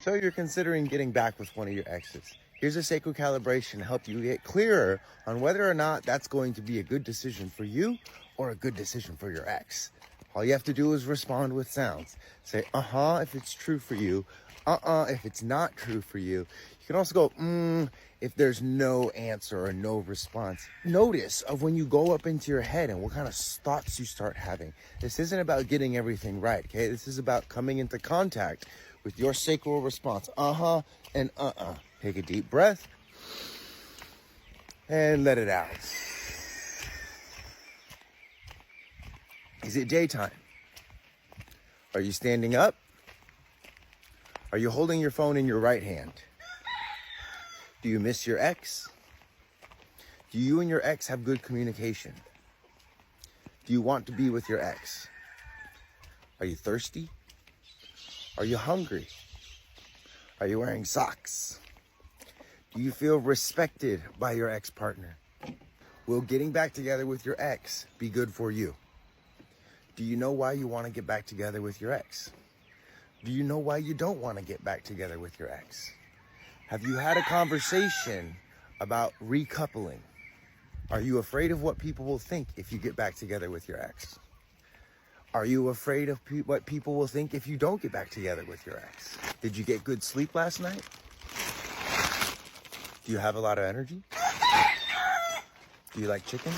So you're considering getting back with one of your exes. Here's a sacral calibration to help you get clearer on whether or not that's going to be a good decision for you or a good decision for your ex. All you have to do is respond with sounds. Say, if it's true for you. If it's not true for you. You can also go, if there's no answer or no response. Notice of when you go up into your head and what kind of thoughts you start having. This isn't about getting everything right, okay? This is about coming into contact with your sacral response. And Take a deep breath and let it out. Is it daytime? Are you standing up? Are you holding your phone in your right hand? Do you miss your ex? Do you and your ex have good communication? Do you want to be with your ex? Are you thirsty? Are you hungry? Are you wearing socks? Do you feel respected by your ex-partner? Will getting back together with your ex be good for you? Do you know why you want to get back together with your ex? Do you know why you don't want to get back together with your ex? Have you had a conversation about recoupling? Are you afraid of what people will think if you get back together with your ex? Are you afraid of what people will think if you don't get back together with your ex? Did you get good sleep last night? Do you have a lot of energy? Do you like chicken?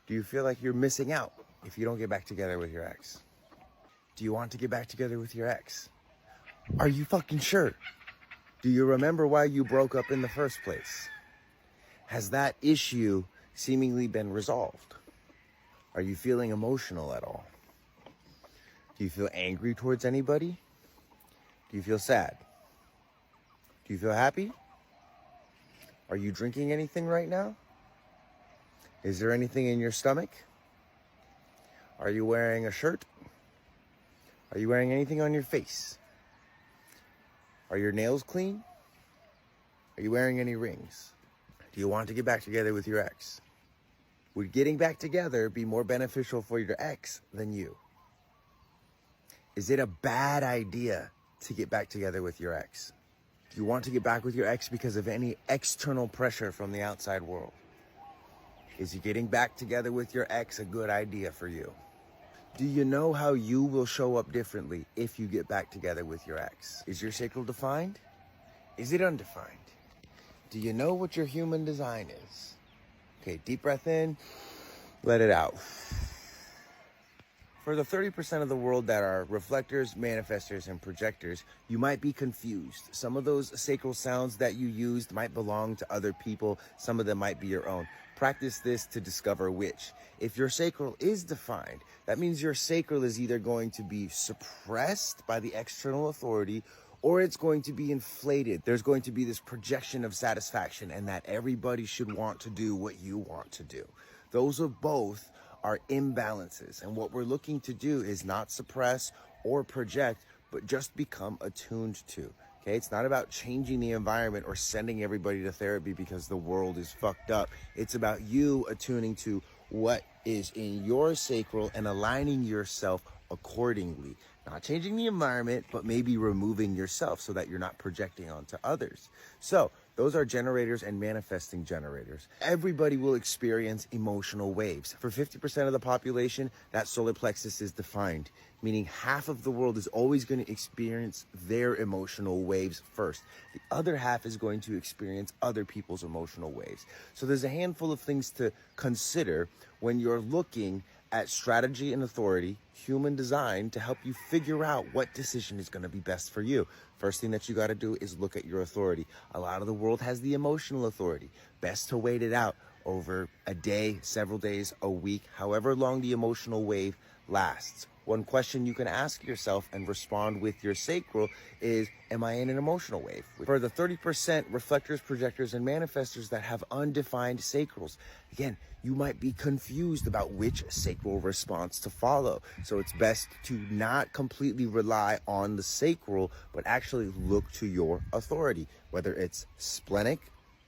Do you feel like you're missing out if you don't get back together with your ex? Do you want to get back together with your ex? Are you fucking sure? Do you remember why you broke up in the first place? Has that issue seemingly been resolved? Are you feeling emotional at all? Do you feel angry towards anybody? Do you feel sad? Do you feel happy? Are you drinking anything right now? Is there anything in your stomach? Are you wearing a shirt? Are you wearing anything on your face? Are your nails clean? Are you wearing any rings? Do you want to get back together with your ex? Would getting back together be more beneficial for your ex than you? Is it a bad idea to get back together with your ex? Do you want to get back with your ex because of any external pressure from the outside world? Is getting back together with your ex a good idea for you? Do you know how you will show up differently if you get back together with your ex? Is your sacral defined? Is it undefined? Do you know what your human design is? Okay, deep breath in, let it out. For the 30% of the world that are reflectors, manifestors, and projectors, you might be confused. Some of those sacral sounds that you used might belong to other people. Some of them might be your own. Practice this to discover which. If your sacral is defined, that means your sacral is either going to be suppressed by the external authority or it's going to be inflated. There's going to be this projection of satisfaction and that everybody should want to do what you want to do. Those are both are imbalances. And what we're looking to do is not suppress or project, but just become attuned to. Okay, it's not about changing the environment or sending everybody to therapy because the world is fucked up. It's about you attuning to what is in your sacral and aligning yourself accordingly. Not changing the environment, but maybe removing yourself so that you're not projecting onto others. So those are generators and manifesting generators. Everybody will experience emotional waves. For 50% of the population, that solar plexus is defined, meaning half of the world is always going to experience their emotional waves first. The other half is going to experience other people's emotional waves. So there's a handful of things to consider when you're looking at strategy and authority, human design, to help you figure out what decision is going to be best for you. First thing that you got to do is look at your authority. A lot of the world has the emotional authority. Best to wait it out over a day, several days, a week, however long the emotional wave lasts. One question you can ask yourself and respond with your sacral is, am I in an emotional wave? For the 30% reflectors, projectors, and manifestors that have undefined sacrals, again, you might be confused about which sacral response to follow. So it's best to not completely rely on the sacral, but actually look to your authority, whether it's splenic,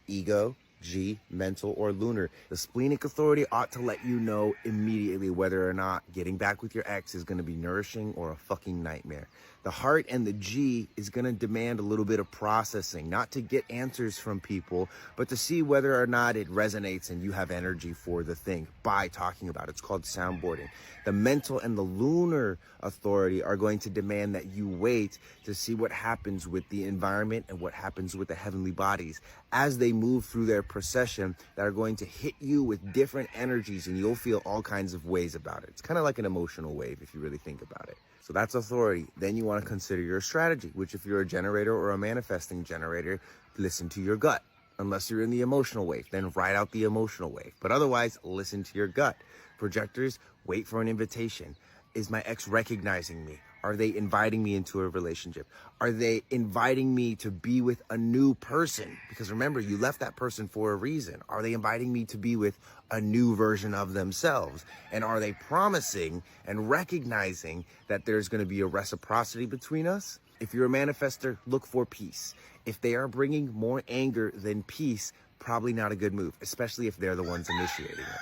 ego, G, mental, or lunar. The splenic authority ought to let you know immediately whether or not getting back with your ex is going to be nourishing or a fucking nightmare. The heart and the G is going to demand a little bit of processing, not to get answers from people, but to see whether or not it resonates and you have energy for the thing by talking about it. It's called soundboarding. The mental and the lunar authority are going to demand that you wait to see what happens with the environment and what happens with the heavenly bodies as they move through their procession that are going to hit you with different energies, and you'll feel all kinds of ways about it. It's kind of like an emotional wave if you really think about it. So that's authority. Then you want to consider your strategy, which if you're a generator or a manifesting generator, listen to your gut. Unless you're in the emotional wave, then ride out the emotional wave. But otherwise, listen to your gut. Projectors, wait for an invitation. Is my ex recognizing me? Are they inviting me into a relationship? Are they inviting me to be with a new person? Because remember, you left that person for a reason. Are they inviting me to be with a new version of themselves? And are they promising and recognizing that there's going to be a reciprocity between us? If you're a manifester, look for peace. If they are bringing more anger than peace, probably not a good move, especially if they're the ones initiating it.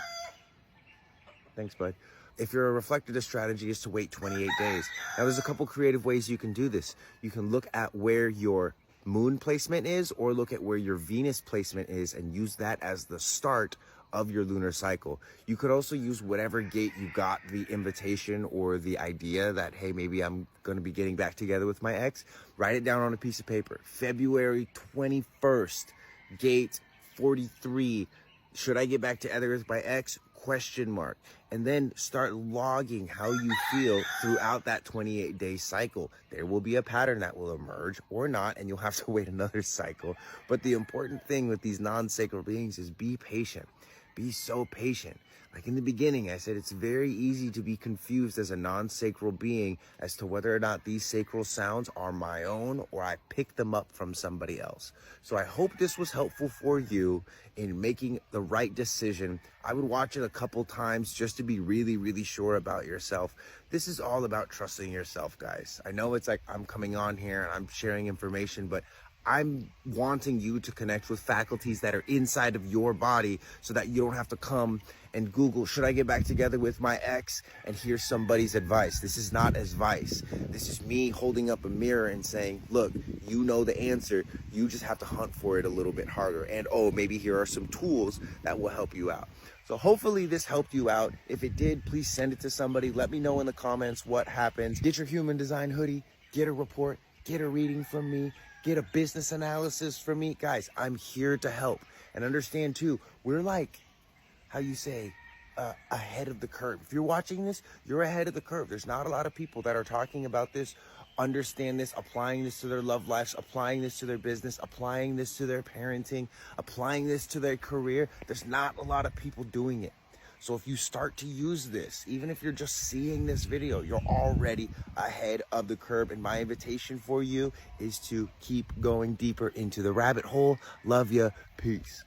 Thanks, bud. If you're a reflector, the strategy is to wait 28 days. Now, there's a couple creative ways you can do this. You can look at where your moon placement is or look at where your Venus placement is and use that as the start of your lunar cycle. You could also use whatever gate you got the invitation or the idea that, hey, maybe I'm going to be getting back together with my ex. Write it down on a piece of paper. February 21st, gate 43. Should I get back together with my ex? ? And then start logging how you feel throughout that 28-day cycle. There will be a pattern that will emerge or not, and you'll have to wait another cycle. But the important thing with these non-sacral beings is be patient. Be so patient. Like in the beginning, I said it's very easy to be confused as a non-sacral being as to whether or not these sacral sounds are my own or I picked them up from somebody else. So I hope this was helpful for you in making the right decision. I would watch it a couple times just to be really, really sure about yourself. This is all about trusting yourself, guys. I know it's like I'm coming on here and I'm sharing information, but I'm wanting you to connect with faculties that are inside of your body so that you don't have to come and Google, should I get back together with my ex, and hear somebody's advice. This is not advice. This is me holding up a mirror and saying, look, you know the answer. You just have to hunt for it a little bit harder. And oh, maybe here are some tools that will help you out. So hopefully this helped you out. If it did, please send it to somebody. Let me know in the comments what happens. Get your human design hoodie, get a report, get a reading from me, get a business analysis from me. Guys, I'm here to help. And understand too, we're like, how you say, ahead of the curve. If you're watching this, you're ahead of the curve. There's not a lot of people that are talking about this, understand this, applying this to their love lives, applying this to their business, applying this to their parenting, applying this to their career. There's not a lot of people doing it. So if you start to use this, even if you're just seeing this video, you're already ahead of the curve. And my invitation for you is to keep going deeper into the rabbit hole. Love ya. Peace.